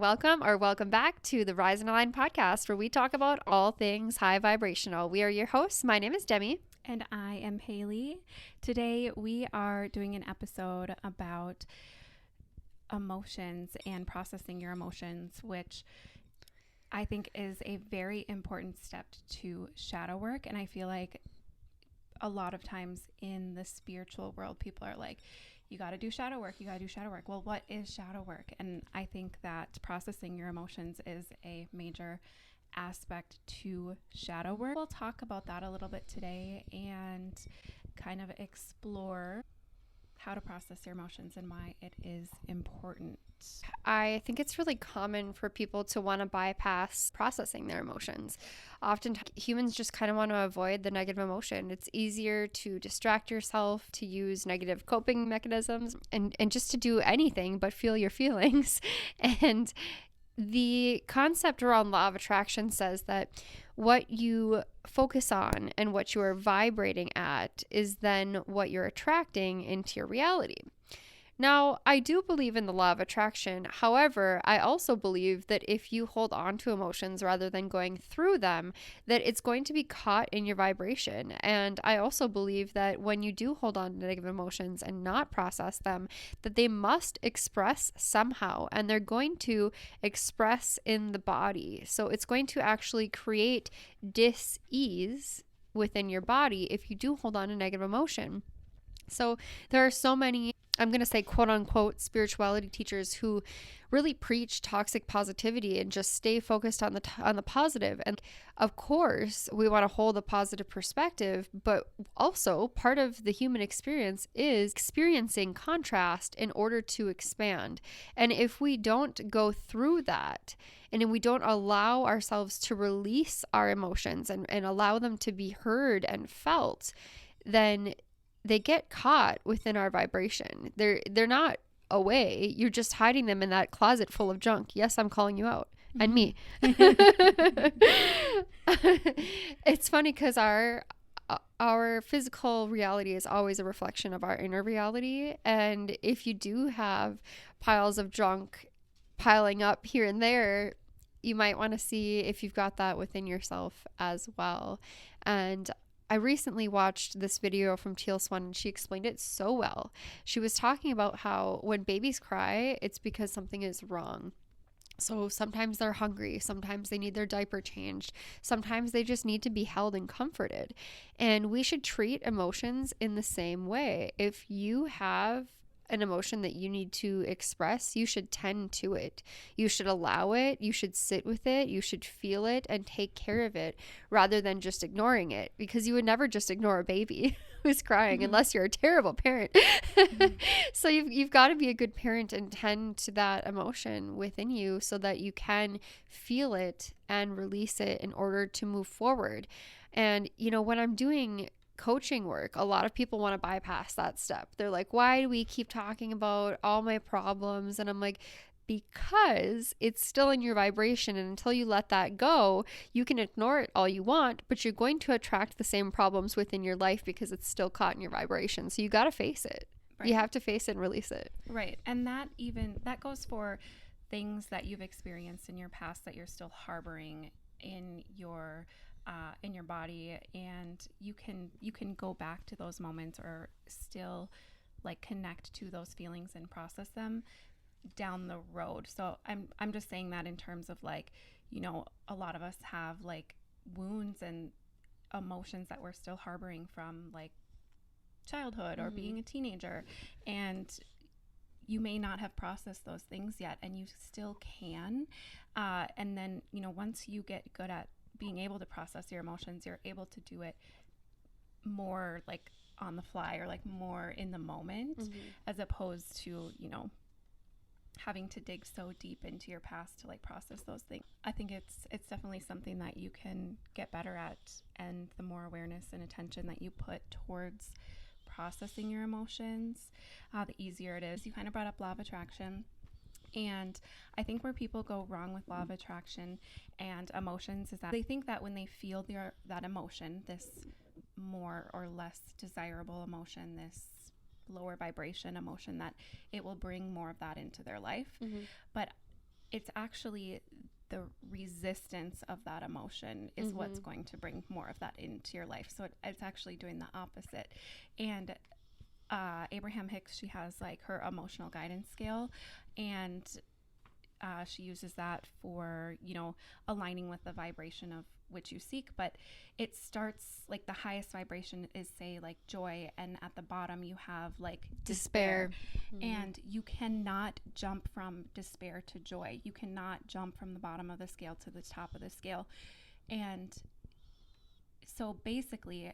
and welcome back to the Rise and Align podcast, where we talk about all things high vibrational. We are your hosts. My name is Demi. And I am Halie. Today we are doing an episode about emotions and processing your emotions, which I think is a very important step to shadow work. And I feel like a lot of times in the spiritual world, people are like, you got to do shadow work. You got to do shadow work. Well, what is shadow work? And I think that processing your emotions is a major aspect to shadow work. We'll talk about that a little bit today and kind of explore how to process your emotions and why it is important. I think it's really common for people to want to bypass processing their emotions. Often humans just kind of want to avoid the negative emotion. It's easier to distract yourself, to use negative coping mechanisms, and just to do anything but feel your feelings. And the concept around law of attraction says that what you focus on and what you are vibrating at is then what you're attracting into your reality. Now, I do believe in the law of attraction. However, I also believe that if you hold on to emotions rather than going through them, that it's going to be caught in your vibration. And I also believe that when you do hold on to negative emotions and not process them, that they must express somehow, and they're going to express in the body. So it's going to actually create dis-ease within your body if you do hold on to negative emotion. So there are so many, I'm going to say quote unquote spirituality teachers who really preach toxic positivity and just stay focused on the positive. And of course, we want to hold a positive perspective, but also part of the human experience is experiencing contrast in order to expand. And if we don't go through that, and if we don't allow ourselves to release our emotions and allow them to be heard and felt, then they get caught within our vibration. They're not away. You're just hiding them in that closet full of junk. Yes, I'm calling you out. And me. It's funny because our physical reality is always a reflection of our inner reality. And if you do have piles of junk piling up here and there, you might want to see if you've got that within yourself as well. And I recently watched this video from Teal Swan, and she explained it so well. She was talking about how when babies cry, it's because something is wrong. So sometimes they're hungry, sometimes they need their diaper changed, sometimes they just need to be held and comforted. And we should treat emotions in the same way. If you have an emotion that you need to express, you should tend to it. You should allow it. You should sit with it. You should feel it and take care of it rather than just ignoring it, because you would never just ignore a baby who's crying unless you're a terrible parent. So you've got to be a good parent and tend to that emotion within you so that you can feel it and release it in order to move forward. And, when I'm doing coaching work, a lot of people want to bypass that step. They're like, why do we keep talking about all my problems? And I'm like, because it's still in your vibration, and until you let that go, you can ignore it all you want, but you're going to attract the same problems within your life because it's still caught in your vibration. So you got to face it. Right. You have to face it and release it. Right. And that goes for things that you've experienced in your past that you're still harboring in your body, and you can go back to those moments or still like connect to those feelings and process them down the road. So I'm just saying that in terms of like, a lot of us have like wounds and emotions that we're still harboring from like childhood or being a teenager, and you may not have processed those things yet, and you still can. And then, once you get good at being able to process your emotions, you're able to do it more like on the fly or like more in the moment, as opposed to, having to dig so deep into your past to like process those things. I think it's definitely something that you can get better at, and the more awareness and attention that you put towards processing your emotions, the easier it is. You kind of brought up law of attraction. And I think where people go wrong with law of attraction and emotions is that they think that when they feel that emotion, this more or less desirable emotion, this lower vibration emotion, that it will bring more of that into their life. But it's actually the resistance of that emotion is what's going to bring more of that into your life. So it's actually doing the opposite. And Abraham Hicks, she has like her emotional guidance scale, and she uses that for, you know, aligning with the vibration of which you seek. But it starts like the highest vibration is, say, like joy, and at the bottom you have like despair. And you cannot jump from despair to joy. You cannot jump from the bottom of the scale to the top of the scale. And so basically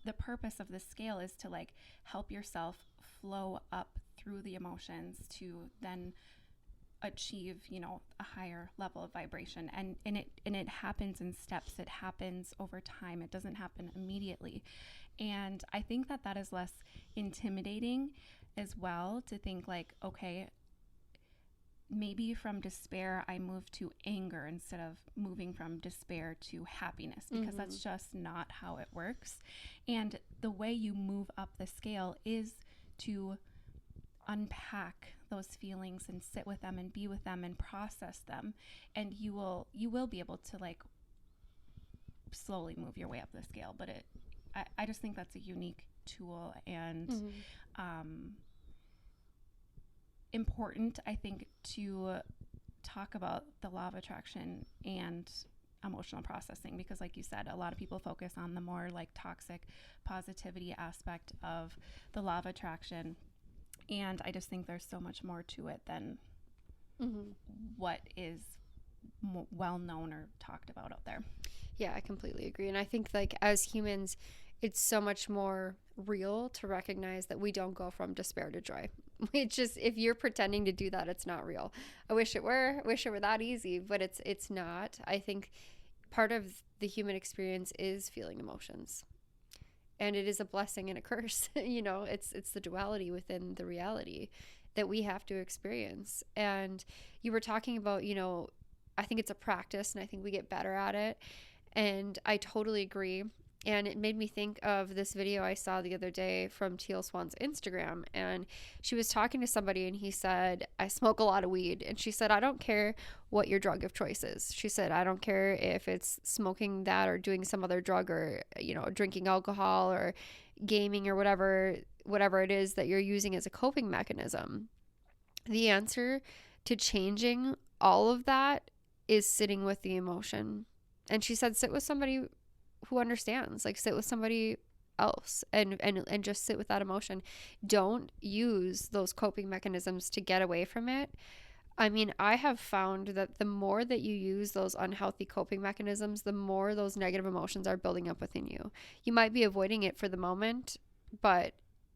the purpose of the scale is to like help yourself flow up through the emotions to then achieve, you know, a higher level of vibration. And it happens in steps. It happens over time. It doesn't happen immediately. And I think that is less intimidating as well, to think like, okay, maybe from despair I move to anger instead of moving from despair to happiness, because that's just not how it works. And the way you move up the scale is to unpack those feelings and sit with them and be with them and process them, and you will be able to like slowly move your way up the scale. But I just think that's a unique tool and important, I think, to talk about the law of attraction and emotional processing, because like you said, a lot of people focus on the more like toxic positivity aspect of the law of attraction. And I just think there's so much more to it than what is well known or talked about out there. Yeah, I completely agree. And I think like as humans, it's so much more real to recognize that we don't go from despair to joy. It's just, if you're pretending to do that, it's not real. I wish it were that easy, but it's not. I think part of the human experience is feeling emotions. And it is a blessing and a curse. You know, it's the duality within the reality that we have to experience. And you were talking about, you know, I think it's a practice and I think we get better at it. And I totally agree. And it made me think of this video I saw the other day from Teal Swan's Instagram. And she was talking to somebody and he said, I smoke a lot of weed. And she said, I don't care what your drug of choice is. She said, I don't care if it's smoking that or doing some other drug or, you know, drinking alcohol or gaming or whatever it is that you're using as a coping mechanism. The answer to changing all of that is sitting with the emotion. And she said, sit with somebody who understands, like sit with somebody else and just sit with that emotion. Don't use those coping mechanisms to get away from it. I mean, I have found that the more that you use those unhealthy coping mechanisms, the more those negative emotions are building up within you. You might be avoiding it for the moment, but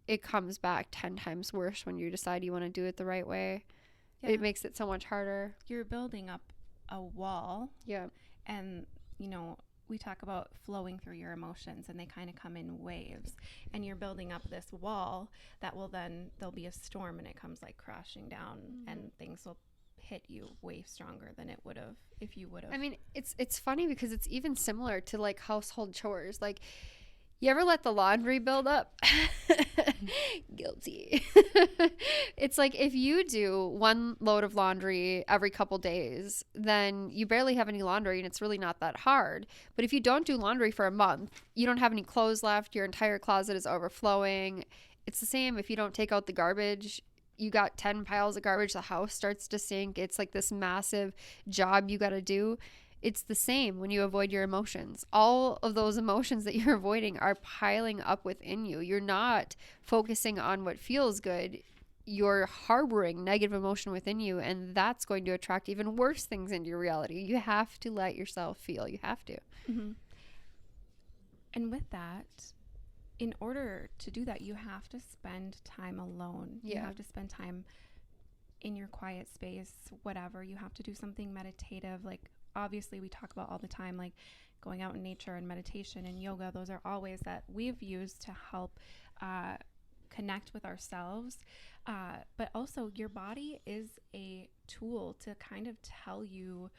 it comes back 10 times worse when you decide you want to do it the right way. Yeah. It makes it so much harder. You're building up a wall. Yeah. And, you know, we talk about flowing through your emotions and they kind of come in waves, and you're building up this wall that will then, there'll be a storm and it comes like crashing down and things will hit you way stronger than it would have if you would have. I mean, it's funny because it's even similar to like household chores. Like, you ever let the laundry build up? Guilty. It's like if you do one load of laundry every couple days, then you barely have any laundry and it's really not that hard. But if you don't do laundry for a month, you don't have any clothes left. Your entire closet is overflowing. It's the same if you don't take out the garbage. You got 10 piles of garbage. The house starts to stink. It's like this massive job you got to do. It's the same when you avoid your emotions. All of those emotions that you're avoiding are piling up within you. You're not focusing on what feels good. You're harboring negative emotion within you, and that's going to attract even worse things into your reality. You have to let yourself feel. You have to. And with that, in order to do that, you have to spend time alone. Yeah. You have to spend time in your quiet space, whatever. You have to do something meditative, like obviously we talk about all the time, like going out in nature and meditation and yoga. Those are all ways that we've used to help connect with ourselves. But also your body is a tool to kind of tell you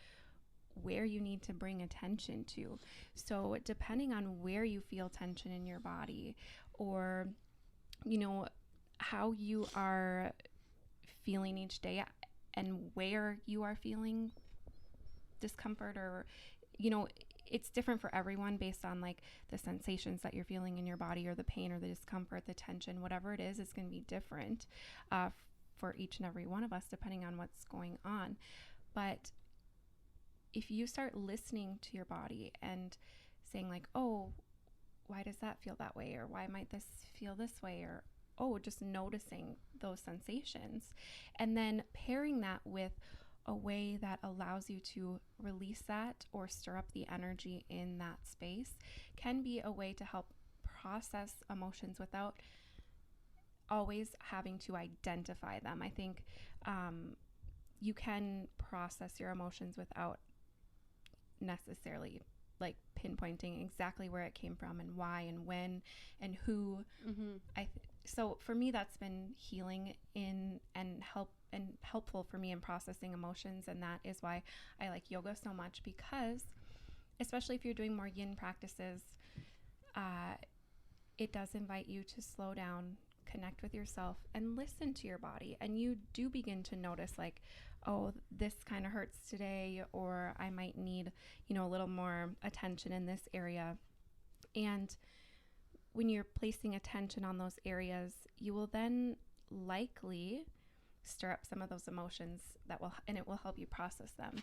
where you need to bring attention to. So depending on where you feel tension in your body, or, you know, how you are feeling each day, and where you are feeling discomfort, or, you know, it's different for everyone based on like the sensations that you're feeling in your body, or the pain or the discomfort, the tension, whatever it is, it's going to be different for each and every one of us, depending on what's going on. But if you start listening to your body and saying like, oh, why does that feel that way? Or why might this feel this way? Or, oh, just noticing those sensations, and then pairing that with a way that allows you to release that or stir up the energy in that space, can be a way to help process emotions without always having to identify them. I think you can process your emotions without necessarily like pinpointing exactly where it came from and why and when and who. So for me, that's been healing in and helpful for me in processing emotions. And that is why I like yoga so much, because especially if you're doing more yin practices, it does invite you to slow down, connect with yourself, and listen to your body. And you do begin to notice like, oh, this kind of hurts today, or I might need, you know, a little more attention in this area. And when you're placing attention on those areas, you will then likely stir up some of those emotions and it will help you process them.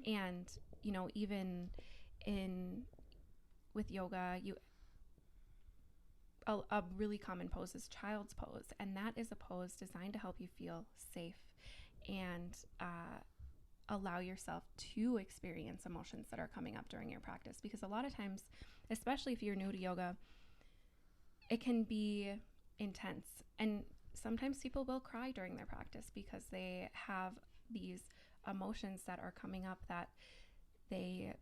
And, you know, even with yoga, a really common pose is child's pose. And that is a pose designed to help you feel safe and allow yourself to experience emotions that are coming up during your practice. Because a lot of times, especially if you're new to yoga, it can be intense. And sometimes people will cry during their practice because they have these emotions that are coming up that they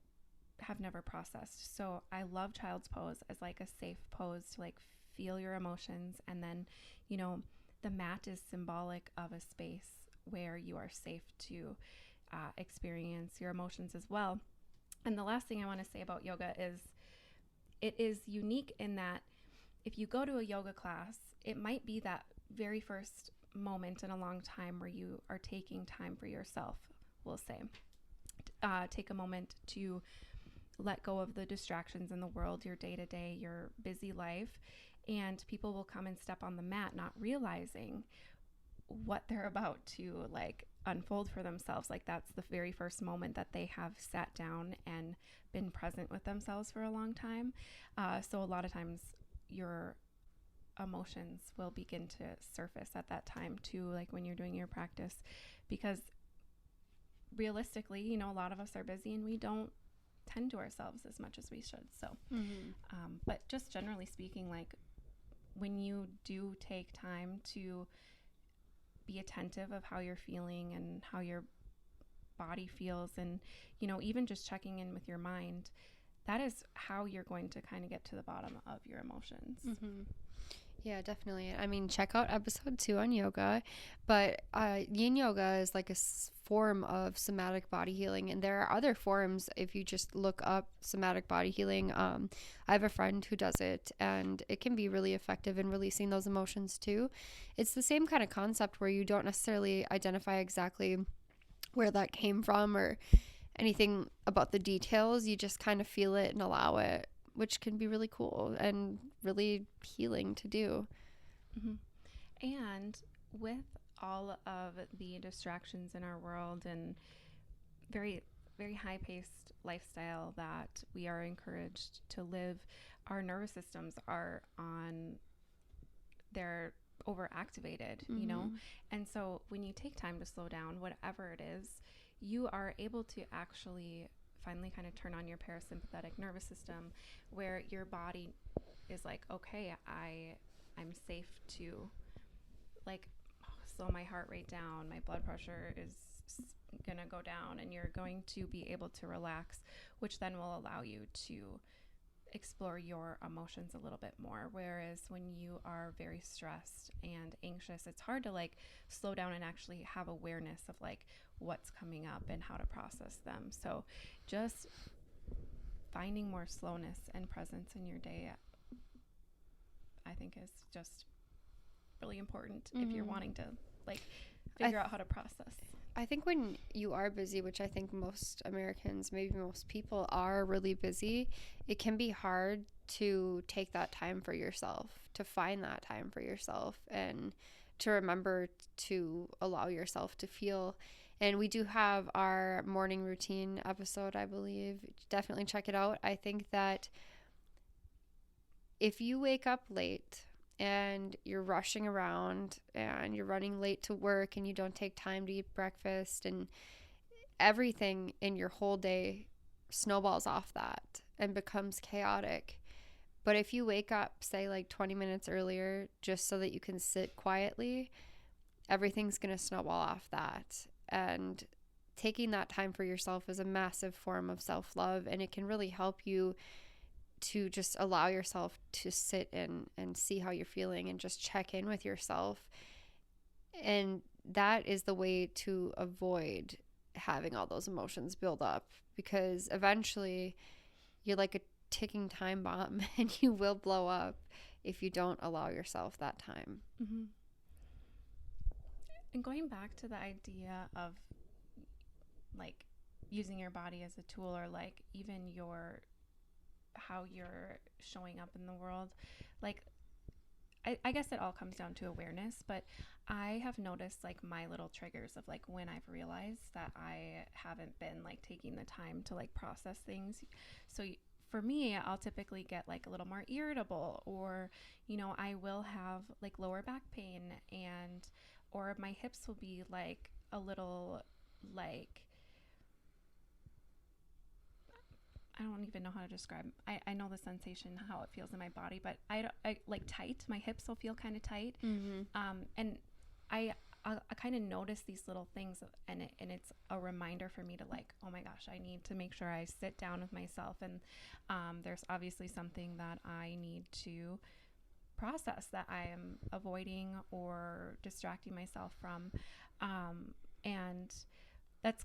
have never processed. So I love child's pose as like a safe pose to like feel your emotions. And then, you know, the mat is symbolic of a space where you are safe to experience your emotions as well. And the last thing I want to say about yoga is it is unique in that if you go to a yoga class, it might be that very first moment in a long time where you are taking time for yourself, we'll say. Take a moment to let go of the distractions in the world, your day-to-day, your busy life, and people will come and step on the mat not realizing what they're about to like unfold for themselves. Like that's the very first moment that they have sat down and been present with themselves for a long time. So a lot of times your emotions will begin to surface at that time too, like when you're doing your practice, because realistically, you know, a lot of us are busy and we don't tend to ourselves as much as we should. So, but just generally speaking, like when you do take time to be attentive of how you're feeling and how your body feels, and, you know, even just checking in with your mind, that is how you're going to kind of get to the bottom of your emotions. Yeah, definitely. I mean, check out episode 2 on yoga, but yin yoga is like a form of somatic body healing, and there are other forms if you just look up somatic body healing. I have a friend who does it, and it can be really effective in releasing those emotions too. It's the same kind of concept where you don't necessarily identify exactly where that came from or anything about the details. You just kind of feel it and allow it, which can be really cool and really healing to do. And with all of the distractions in our world and very, very high-paced lifestyle that we are encouraged to live, our nervous systems are they're overactivated, you know? And so when you take time to slow down, whatever it is, you are able to actually finally kind of turn on your parasympathetic nervous system, where your body is like, okay, I'm safe to like slow my heart rate down, my blood pressure is gonna go down, and you're going to be able to relax, which then will allow you to explore your emotions a little bit more. Whereas when you are very stressed and anxious, it's hard to like slow down and actually have awareness of like what's coming up and how to process them. So just finding more slowness and presence in your day, I think, is just really important if you're wanting to like figure out how to process. I think when you are busy, which I think most Americans, maybe most people are really busy, it can be hard to take that time for yourself, to find that time for yourself, and to remember to allow yourself to feel. And we do have our morning routine episode, I believe. Definitely check it out. I think that if you wake up late and you're rushing around and you're running late to work and you don't take time to eat breakfast, and everything in your whole day snowballs off that and becomes chaotic. But if you wake up, say like 20 minutes earlier, just so that you can sit quietly, everything's going to snowball off that. And taking that time for yourself is a massive form of self-love, and it can really help you to just allow yourself to sit and see how you're feeling and just check in with yourself. And that is the way to avoid having all those emotions build up, because eventually you're like a ticking time bomb and you will blow up if you don't allow yourself that time. Mm-hmm. And going back to the idea of like using your body as a tool, or like even how you're showing up in the world, like I guess it all comes down to awareness, but I have noticed like my little triggers of like when I've realized that I haven't been like taking the time to like process things. So for me, I'll typically get like a little more irritable, or, you know, I will have like lower back pain, or my hips will be like a little like, I don't even know how to describe. I know the sensation, how it feels in my body, but I like tight. My hips will feel kind of tight. Mm-hmm. And I kind of notice these little things, and it's a reminder for me to like, oh my gosh, I need to make sure I sit down with myself. And there's obviously something that I need to process that I am avoiding or distracting myself from. And that's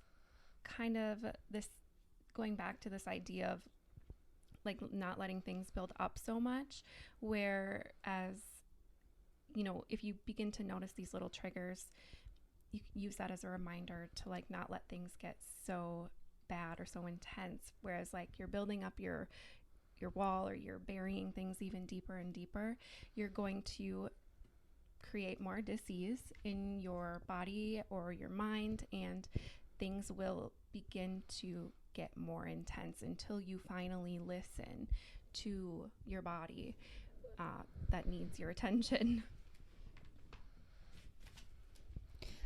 kind of this, going back to this idea of like not letting things build up so much, whereas, you know, if you begin to notice these little triggers, you can use that as a reminder to like not let things get so bad or so intense, whereas like you're building up your wall, or you're burying things even deeper and deeper, you're going to create more dis-ease in your body or your mind, and things will begin to get more intense until you finally listen to your body that needs your attention.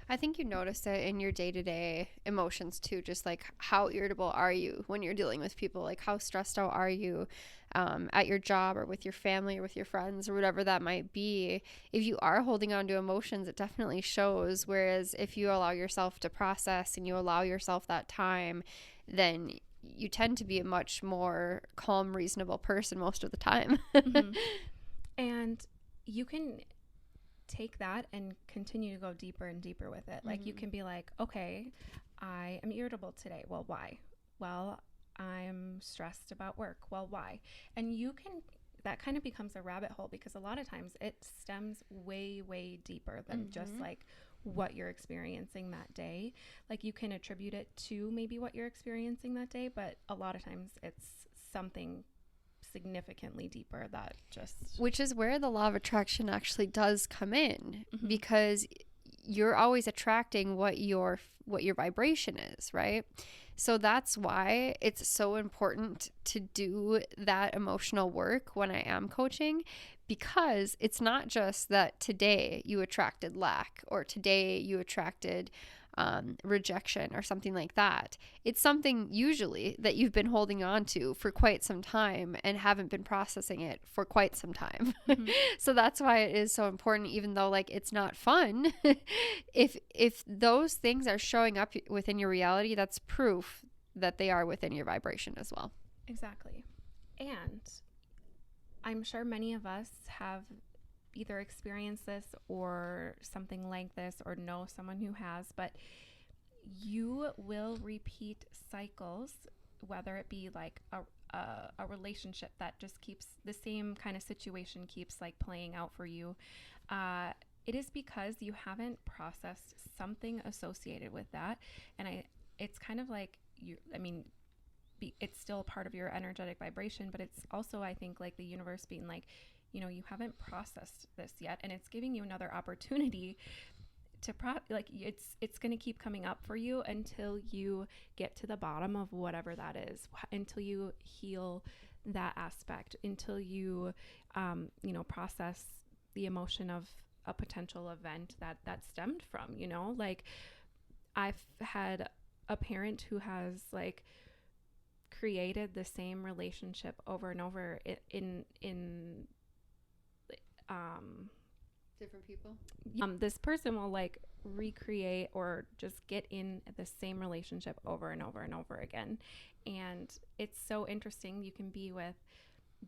I think you notice it in your day-to-day emotions too, just like how irritable are you when you're dealing with people, like how stressed out are you at your job or with your family or with your friends or whatever that might be. If you are holding on to emotions, it definitely shows, whereas if you allow yourself to process and you allow yourself that time, then you tend to be a much more calm, reasonable person most of the time. Mm-hmm. And you can take that and continue to go deeper and deeper with it. Like, you can be like, okay, I am irritable today. Well, why? Well, I'm stressed about work. Well, why? And that kind of becomes a rabbit hole, because a lot of times it stems way, way deeper than just like what you're experiencing that day. Like, you can attribute it to maybe what you're experiencing that day, but a lot of times it's something significantly deeper that just, which is where the law of attraction actually does come in, because you're always attracting what your vibration is, right? So that's why it's so important to do that emotional work when I am coaching, because it's not just that today you attracted lack, or today you attracted rejection or something like that. It's something usually that you've been holding on to for quite some time and haven't been processing it for quite some time. So that's why it is so important, even though like it's not fun. if those things are showing up within your reality, that's proof that they are within your vibration as well. Exactly. And I'm sure many of us have either experienced this or something like this, or know someone who has, but you will repeat cycles, whether it be like a relationship that just keeps the same kind of situation keeps like playing out for you. it is because you haven't processed something associated with that. And it's kind of like it's still a part of your energetic vibration, but it's also, I think, like the universe being like, you haven't processed this yet, and it's giving you another opportunity to it's going to keep coming up for you until you get to the bottom of whatever that is, until you heal that aspect, until you process the emotion of a potential event that stemmed from, like I've had a parent who has like created the same relationship over and over in different people. This person will like recreate or just get in the same relationship over and over and over again. And it's so interesting. You can be with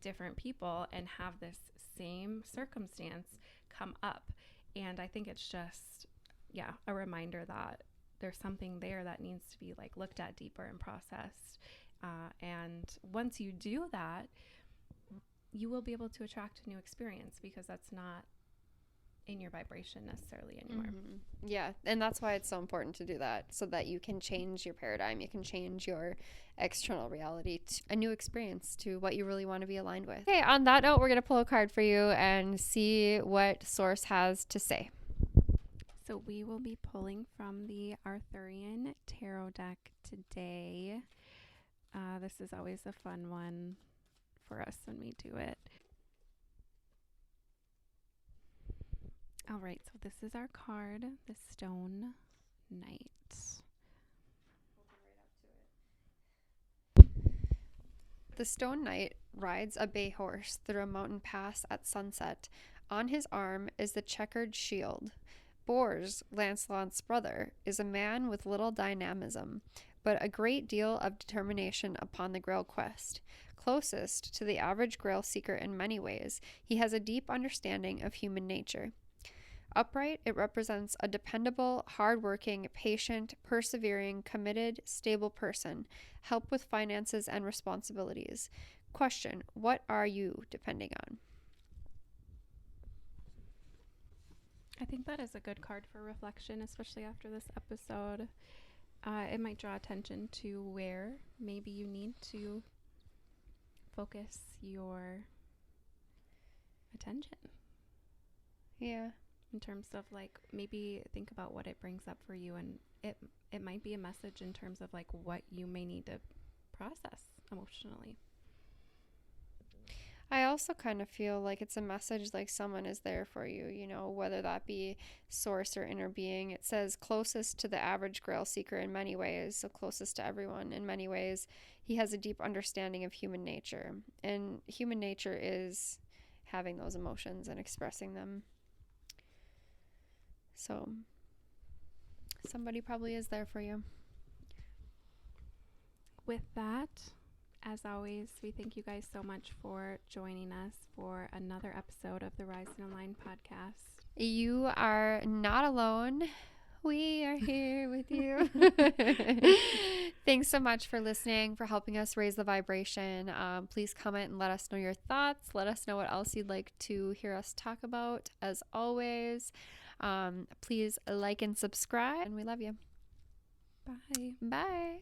different people and have this same circumstance come up. And I think it's just, a reminder that there's something there that needs to be like looked at deeper and processed. And once you do that, you will be able to attract a new experience, because that's not in your vibration necessarily anymore. Mm-hmm. Yeah. And that's why it's so important to do that, so that you can change your paradigm. You can change your external reality to a new experience, to what you really want to be aligned with. Okay. On that note, we're going to pull a card for you and see what Source has to say. So we will be pulling from the Arthurian Tarot deck today. This is always a fun one for us when we do it. All right, so this is our card, the Stone Knight. The Stone Knight rides a bay horse through a mountain pass at sunset. On his arm is the checkered shield. Bors, Lancelot's brother, is a man with little dynamism, but a great deal of determination upon the Grail quest. Closest to the average Grail seeker in many ways, he has a deep understanding of human nature. Upright, it represents a dependable, hardworking, patient, persevering, committed, stable person. Help with finances and responsibilities. Question: what are you depending on? I think that is a good card for reflection, especially after this episode. It might draw attention to where maybe you need to focus your attention. Yeah. In terms of like, maybe think about what it brings up for you, and it might be a message in terms of like what you may need to process emotionally. I also kind of feel like it's a message like someone is there for you, whether that be Source or inner being. It says closest to the average Grail seeker in many ways, so closest to everyone in many ways. He has a deep understanding of human nature, and human nature is having those emotions and expressing them. So somebody probably is there for you. With that, as always, we thank you guys so much for joining us for another episode of the Rise and Align podcast. You are not alone. We are here with you. Thanks so much for listening, for helping us raise the vibration. Please comment and let us know your thoughts. Let us know what else you'd like to hear us talk about. As always, please like and subscribe, and we love you. Bye. Bye.